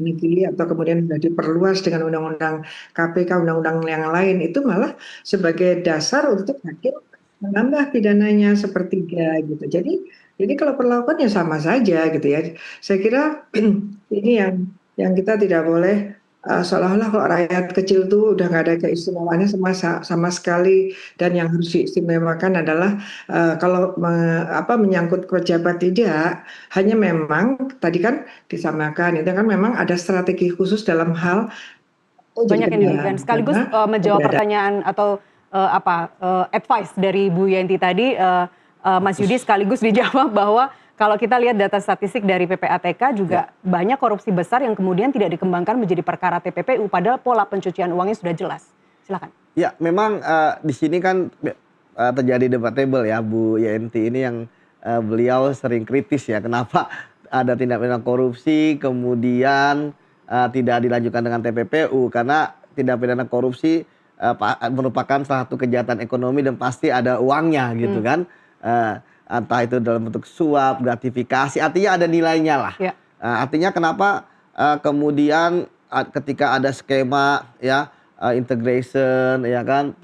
negeri atau kemudian sudah diperluas dengan undang-undang KPK, undang-undang yang lain, itu malah sebagai dasar untuk hakim menambah pidananya sepertiga gitu. Jadi kalau perlakuannya sama saja gitu ya. Saya kira ini yang kita tidak boleh seolah-olah kalau rakyat kecil tuh udah nggak ada keistimewaannya sama sekali, dan yang harus diistimewakan adalah kalau menyangkut pejabat tidak, hanya memang tadi kan disamakan itu kan memang ada strategi khusus dalam hal jadi Banyak yang dirugikan. kendaraan Sekaligus karena menjawab keberadaan. pertanyaan atau advice dari Bu Yenti tadi, Mas Yudi, sekaligus dijawab bahwa kalau kita lihat data statistik dari PPATK juga banyak korupsi besar yang kemudian tidak dikembangkan menjadi perkara TPPU, padahal pola pencucian uangnya sudah jelas. Silakan. Ya, memang di sini kan terjadi debatable ya, Bu Yenti ini yang beliau sering kritis ya, kenapa ada tindak pidana korupsi kemudian tidak dilanjutkan dengan TPPU, karena tindak pidana korupsi merupakan salah satu kejahatan ekonomi dan pasti ada uangnya gitu kan. Entah itu dalam bentuk suap, gratifikasi, artinya ada nilainya lah. Ya. Artinya kenapa kemudian ketika ada skema ya, integration ya kan,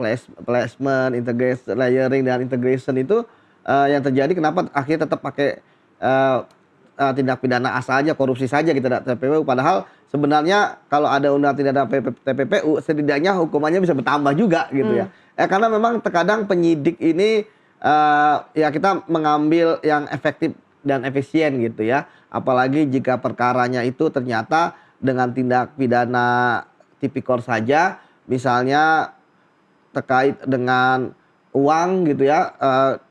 placement, integration, layering dan integration itu yang terjadi, kenapa akhirnya tetap pakai tindak pidana asal aja, korupsi saja gitu, TPPU, padahal sebenarnya kalau ada undang tindak pidana TPPU setidaknya hukumannya bisa bertambah juga gitu ya. Karena memang terkadang penyidik ini ya kita mengambil yang efektif dan efisien gitu ya. Apalagi jika perkaranya itu ternyata dengan tindak pidana tipikor saja, misalnya terkait dengan uang gitu ya,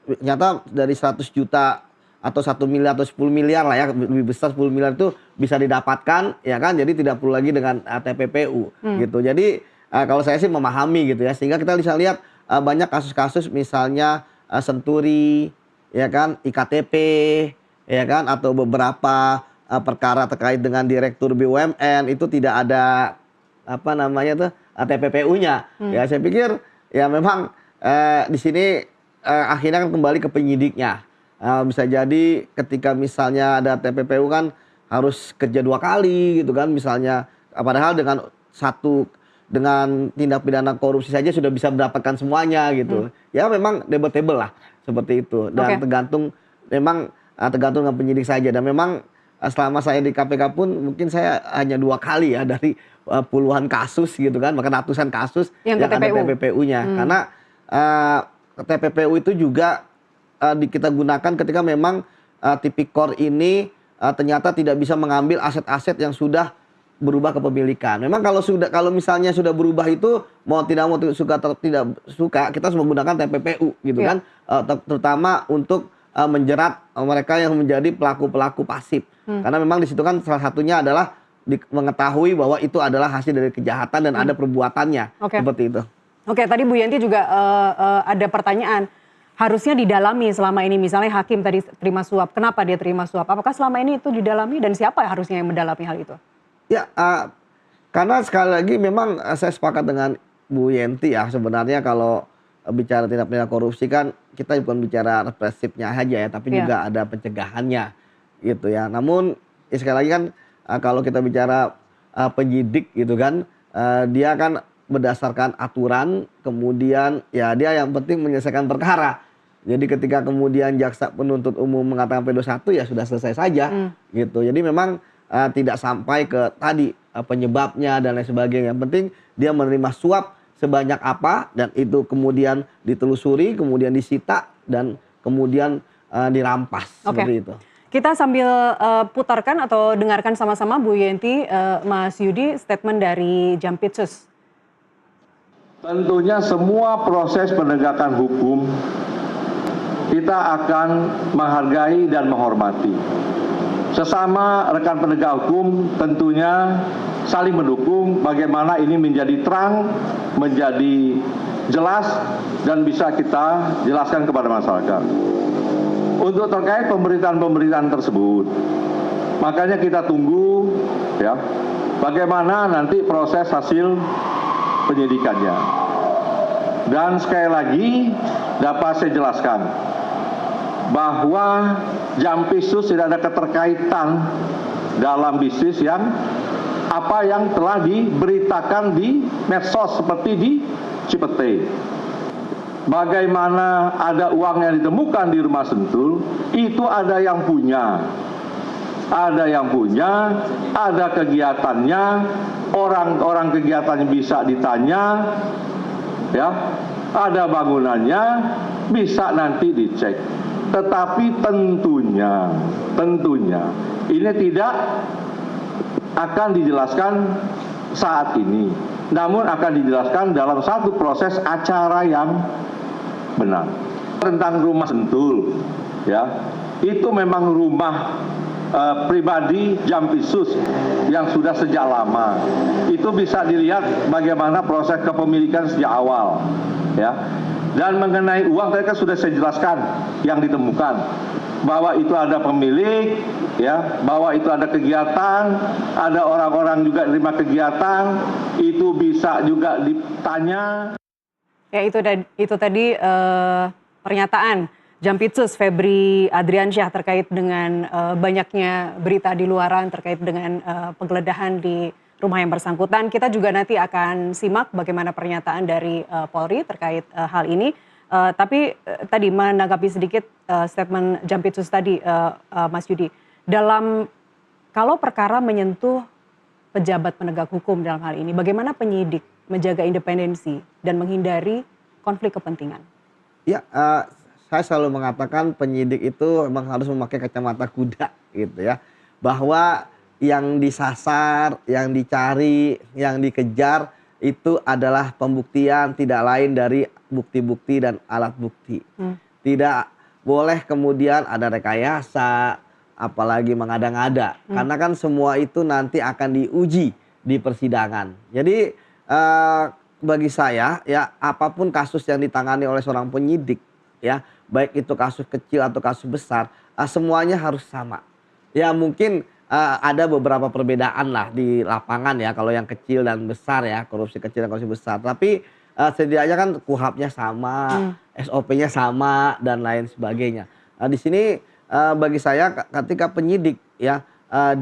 ternyata dari 100 juta atau 1 miliar atau 10 miliar lah ya, lebih besar 10 miliar itu bisa didapatkan ya kan, jadi tidak perlu lagi dengan TPPU gitu. Jadi kalau saya sih memahami gitu ya, sehingga kita bisa lihat banyak kasus-kasus misalnya Senturi ya kan, IKTP ya kan, atau beberapa perkara terkait dengan direktur BUMN itu tidak ada TPPU-nya. Ya saya pikir ya memang di sini akhirnya kan kembali ke penyidiknya. Bisa jadi ketika misalnya ada TPPU kan harus kerja 2 kali gitu kan, misalnya padahal dengan tindak pidana korupsi saja sudah bisa mendapatkan semuanya gitu. Ya memang debatable lah seperti itu, dan tergantung dengan penyidik saja. Dan memang selama saya di KPK pun mungkin saya hanya 2 kali ya dari puluhan kasus gitu kan, bahkan ratusan kasus yang ada TPPU-nya. Karena TPPU itu juga kita gunakan ketika memang tipikor ini ternyata tidak bisa mengambil aset-aset yang sudah berubah kepemilikan. Memang kalau misalnya sudah berubah itu mau tidak suka atau tidak suka, kita harus menggunakan TPPU gitu kan, terutama untuk menjerat mereka yang menjadi pelaku-pelaku pasif. Karena memang di situ kan salah satunya adalah mengetahui bahwa itu adalah hasil dari kejahatan dan ada perbuatannya. Seperti itu. Oke, tadi Bu Yenti juga ada pertanyaan, harusnya didalami selama ini, misalnya hakim tadi terima suap, kenapa dia terima suap? Apakah selama ini itu didalami dan siapa harusnya yang mendalami hal itu? Ya, karena sekali lagi memang saya sepakat dengan Bu Yenti ya, sebenarnya kalau bicara tindak pidana korupsi kan kita bukan bicara represifnya aja ya, tapi juga ada pencegahannya gitu ya. Namun ya sekali lagi kan kalau kita bicara penyidik gitu kan, dia kan berdasarkan aturan, kemudian ya dia yang penting menyelesaikan perkara. Jadi ketika kemudian jaksa penuntut umum mengatakan P21 ya sudah selesai saja gitu. Jadi memang tidak sampai ke tadi penyebabnya dan lain sebagainya. Yang penting dia menerima suap sebanyak apa, dan itu kemudian ditelusuri, kemudian disita, dan kemudian dirampas. Seperti itu. Kita sambil putarkan atau dengarkan sama-sama Bu Yenti, Mas Yudi, statement dari Jampitsus. Tentunya semua proses penegakan hukum kita akan menghargai dan menghormati. Sesama rekan penegak hukum tentunya saling mendukung bagaimana ini menjadi terang, menjadi jelas, dan bisa kita jelaskan kepada masyarakat. Untuk terkait pemberitaan-pemberitaan tersebut, makanya kita tunggu ya bagaimana nanti proses hasil penyidikannya. Dan sekali lagi dapat saya jelaskan bahwa Jampitsus tidak ada keterkaitan dalam bisnis yang apa yang telah diberitakan di medsos seperti di Cipete. Bagaimana ada uang yang ditemukan di rumah Sentul, itu ada yang punya. Ada yang punya, ada kegiatannya, orang-orang kegiatannya bisa ditanya, ya, ada bangunannya, bisa nanti dicek. Tetapi tentunya ini tidak akan dijelaskan saat ini, namun akan dijelaskan dalam satu proses acara yang benar. Tentang rumah Sentul, ya, itu memang rumah pribadi Jampitsus yang sudah sejak lama. Itu bisa dilihat bagaimana proses kepemilikan sejak awal, ya. Dan mengenai uang tadi kan sudah saya jelaskan yang ditemukan, bahwa itu ada pemilik, ya, bahwa itu ada kegiatan, ada orang-orang juga terima kegiatan, itu bisa juga ditanya. Ya itu tadi pernyataan Jampitsus Febri Adriansyah terkait dengan banyaknya berita di luaran terkait dengan penggeledahan di rumah yang bersangkutan. Kita juga nanti akan simak bagaimana pernyataan dari Polri terkait hal ini. Tapi tadi menanggapi sedikit statement Jampitsus tadi, Mas Yudi, kalau perkara menyentuh pejabat penegak hukum dalam hal ini, bagaimana penyidik menjaga independensi dan menghindari konflik kepentingan? Ya, saya selalu mengatakan penyidik itu memang harus memakai kacamata kuda gitu ya. Bahwa yang disasar, yang dicari, yang dikejar itu adalah pembuktian, tidak lain dari bukti-bukti dan alat bukti. Tidak boleh kemudian ada rekayasa, apalagi mengada-ngada. Karena kan semua itu nanti akan diuji di persidangan. Jadi bagi saya ya, apapun kasus yang ditangani oleh seorang penyidik ya, baik itu kasus kecil atau kasus besar, semuanya harus sama. Ya mungkin ada beberapa perbedaan lah di lapangan ya, kalau yang kecil dan besar ya, korupsi kecil dan korupsi besar. Tapi setidaknya kan KUHAP-nya sama, SOP-nya sama dan lain sebagainya. Di sini bagi saya ketika penyidik ya,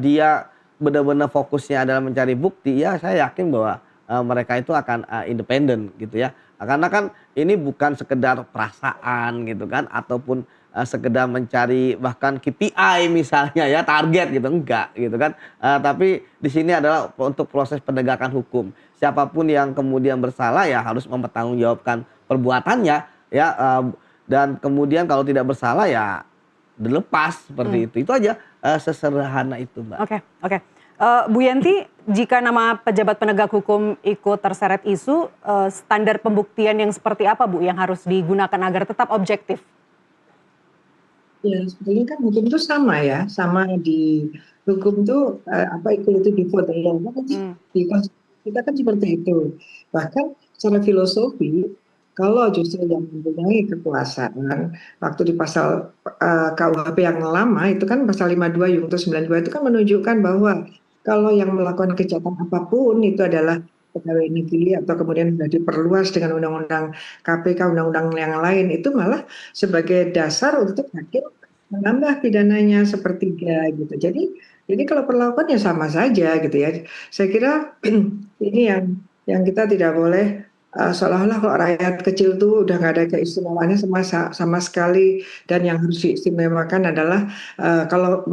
dia benar-benar fokusnya adalah mencari bukti, ya saya yakin bahwa mereka itu akan independen gitu ya. Karena kan ini bukan sekedar perasaan gitu kan, ataupun sekedar mencari bahkan KPI misalnya ya, target gitu, enggak gitu kan. Tapi di sini adalah untuk proses penegakan hukum. Siapapun yang kemudian bersalah ya harus mempertanggungjawabkan perbuatannya ya, dan kemudian kalau tidak bersalah ya dilepas seperti itu. Itu aja, sesederhana itu, Mbak. Oke. Bu Yanti, jika nama pejabat penegak hukum ikut terseret isu, standar pembuktian yang seperti apa Bu yang harus digunakan agar tetap objektif? Ya, sebetulnya kan hukum itu sama ya, sama di hukum itu equality before the law. Di konstitusi kita kan seperti itu. Bahkan secara filosofi, kalau justru yang mempunyai kekuasaan, waktu di pasal KUHP yang lama itu kan pasal 52 Yungto 92 itu kan menunjukkan bahwa kalau yang melakukan kejahatan apapun itu adalah pegawai negeri atau kemudian sudah diperluas dengan undang-undang KPK, undang-undang yang lain, itu malah sebagai dasar untuk hakim menambah pidananya sepertiga gitu. Jadi kalau perlakuannya sama saja gitu ya. Saya kira ini yang kita tidak boleh seolah-olah kalau rakyat kecil tuh udah nggak ada keistimewaannya sama sekali, dan yang harus diistimewakan adalah kalau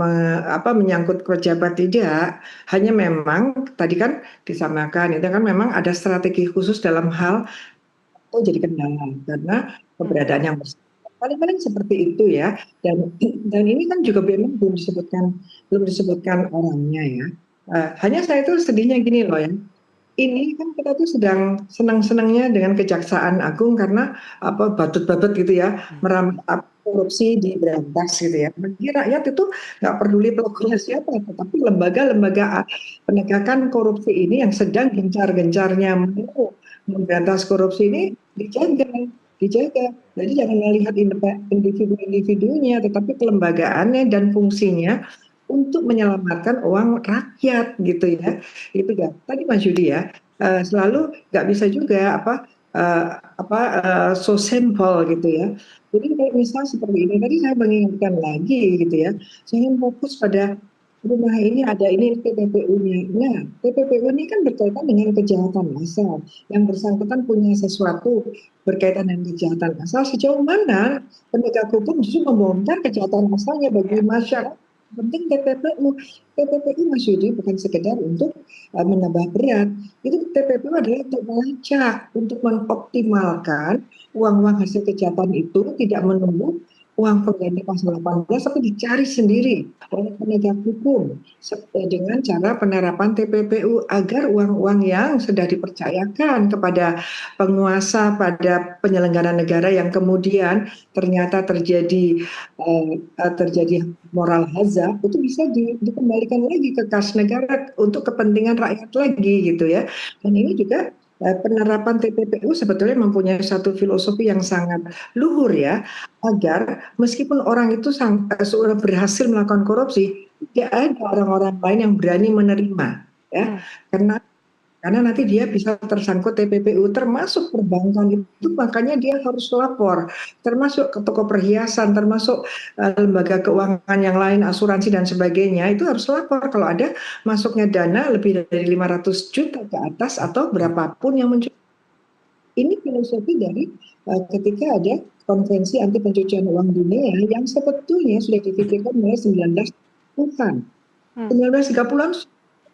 menyangkut pejabat tidak, hanya memang tadi kan disamakan, itu kan memang ada strategi khusus dalam hal itu jadi kendala karena keberadaan yang bersama. Paling-paling seperti itu ya, dan ini kan juga memang belum disebutkan orangnya ya. Hanya saya itu sedihnya gini loh ya. Ini kan kita tuh sedang senang-senangnya dengan Kejaksaan Agung karena batut-batut gitu ya, korupsi diberantas gitu ya. Bagi rakyat itu nggak peduli pelakunya siapa, tetapi lembaga-lembaga penegakan korupsi ini yang sedang gencar-gencarnya memberantas korupsi ini dijaga. Jadi jangan melihat individu-individunya, tetapi kelembagaannya dan fungsinya untuk menyelamatkan uang rakyat gitu ya. Itu ya tadi Mas Yudi ya, selalu nggak bisa juga so simple gitu ya. Jadi kalau misal seperti ini tadi saya mengingatkan lagi gitu ya, jangan fokus pada rumah ini ada ini TPPU-nya. Nah, TPPU ini kan berkaitan dengan kejahatan massal. Yang bersangkutan punya sesuatu berkaitan dengan kejahatan massal. Sejauh mana penegak hukum justru membongkar kejahatan massalnya bagi masyarakat. Penting TPPU. TPPU Mas Yudi bukan sekedar untuk menambah berat. Itu TPPU adalah untuk melacak, untuk mengoptimalkan uang-uang hasil kejahatan itu tidak menumpuk uang pengganti pasal 18 tapi dicari sendiri oleh penegak hukum dengan cara penerapan TPPU agar uang-uang yang sudah dipercayakan kepada penguasa pada penyelenggara negara yang kemudian ternyata terjadi moral hazard itu bisa dikembalikan lagi ke kas negara untuk kepentingan rakyat lagi gitu ya. Dan ini juga penerapan TPPU sebetulnya mempunyai satu filosofi yang sangat luhur ya, agar meskipun orang itu sudah berhasil melakukan korupsi, tidak ada orang-orang lain yang berani menerima ya, karena nanti dia bisa tersangkut TPPU, termasuk perbankan itu, makanya dia harus lapor, termasuk ke toko perhiasan, termasuk lembaga keuangan yang lain, asuransi dan sebagainya, itu harus lapor kalau ada masuknya dana lebih dari 500 juta ke atas atau berapapun yang muncul. Ini filosofi dari ketika ada konvensi anti pencucian uang dunia yang sebetulnya sudah dipikirkan mulai 1930-an. 1930-an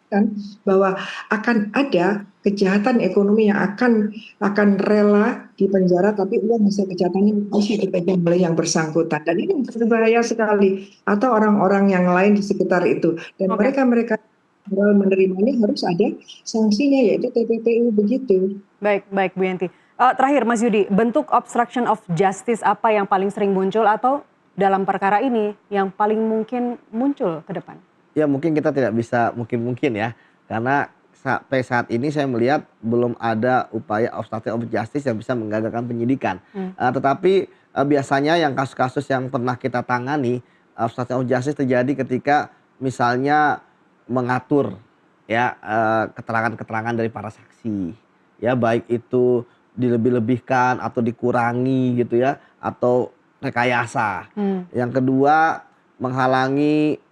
kan bahwa akan ada kejahatan ekonomi yang akan rela dipenjara tapi uang hasil kejahatannya masih dipegang oleh yang bersangkutan, dan ini berbahaya sekali, atau orang-orang yang lain di sekitar itu, dan mereka menerimanya harus ada sanksinya yaitu TPPU begitu. Baik Bu Yenti. Terakhir Mas Yudi, bentuk obstruction of justice apa yang paling sering muncul atau dalam perkara ini yang paling mungkin muncul ke depan? Ya mungkin kita tidak bisa mungkin ya, karena sampai saat ini saya melihat belum ada upaya obstruction of justice yang bisa menggagalkan penyidikan. Tetapi biasanya yang kasus-kasus yang pernah kita tangani obstruction of justice terjadi ketika misalnya mengatur ya keterangan-keterangan dari para saksi, ya baik itu dilebih-lebihkan atau dikurangi gitu ya, atau rekayasa. Yang kedua, menghalangi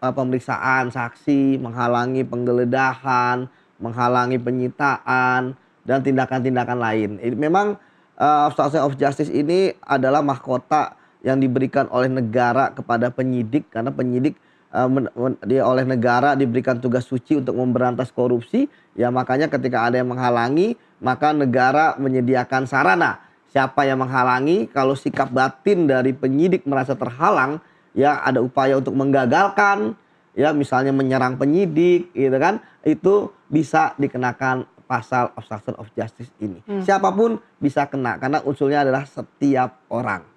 pemeriksaan saksi, menghalangi penggeledahan, menghalangi penyitaan, dan tindakan-tindakan lain. Memang obstruction of justice ini adalah mahkota yang diberikan oleh negara kepada penyidik, karena penyidik dia oleh negara diberikan tugas suci untuk memberantas korupsi. Ya makanya ketika ada yang menghalangi, maka negara menyediakan sarana. Siapa yang menghalangi, kalau sikap batin dari penyidik merasa terhalang, ya ada upaya untuk menggagalkan, ya misalnya menyerang penyidik gitu kan, itu bisa dikenakan pasal obstruction of justice ini. Siapapun bisa kena, karena unsurnya adalah setiap orang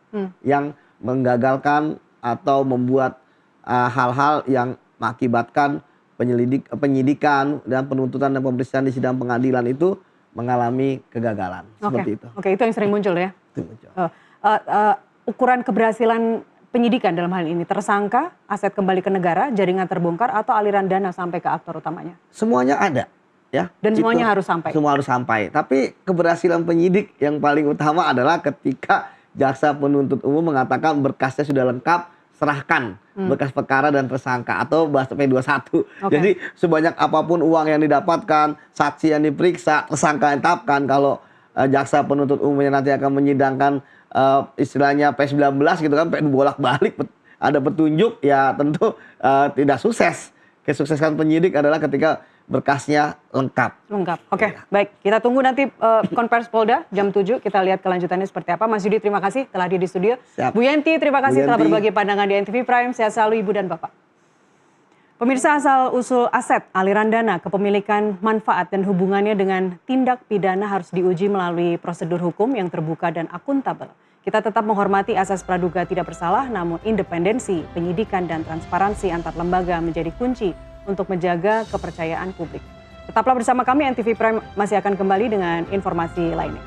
yang menggagalkan atau membuat hal-hal yang mengakibatkan penyidikan dan penuntutan dan pemeriksaan di sidang pengadilan itu mengalami kegagalan. Seperti itu. Oke, itu yang sering muncul ya. Itu muncul. Ukuran keberhasilan penyidikan dalam hal ini, tersangka, aset kembali ke negara, jaringan terbongkar, atau aliran dana sampai ke aktor utamanya? Semuanya ada, ya. Dan semuanya harus sampai? Semua harus sampai. Tapi keberhasilan penyidik yang paling utama adalah ketika jaksa penuntut umum mengatakan berkasnya sudah lengkap, serahkan berkas perkara dan tersangka, atau bahasa P21. Jadi sebanyak apapun uang yang didapatkan, saksi yang diperiksa, tersangka yang ditetapkan, kalau jaksa penuntut umumnya nanti akan menyidangkan istilahnya P19 gitu kan, bolak-balik ada petunjuk, ya tentu tidak sukses. Kesuksesan penyidik adalah ketika berkasnya lengkap. Oke, baik. Kita tunggu nanti konversi Polda jam 7, kita lihat kelanjutannya seperti apa. Mas Yudi, terima kasih telah hadir di studio. Siap. Bu Yenti, terima kasih telah berbagi pandangan di NTV Prime. Sehat selalu Ibu dan Bapak. Pemirsa, asal usul aset, aliran dana, kepemilikan, manfaat, dan hubungannya dengan tindak pidana harus diuji melalui prosedur hukum yang terbuka dan akuntabel. Kita tetap menghormati asas praduga tidak bersalah, namun independensi, penyidikan, dan transparansi antar lembaga menjadi kunci untuk menjaga kepercayaan publik. Tetaplah bersama kami, NTV Prime masih akan kembali dengan informasi lainnya.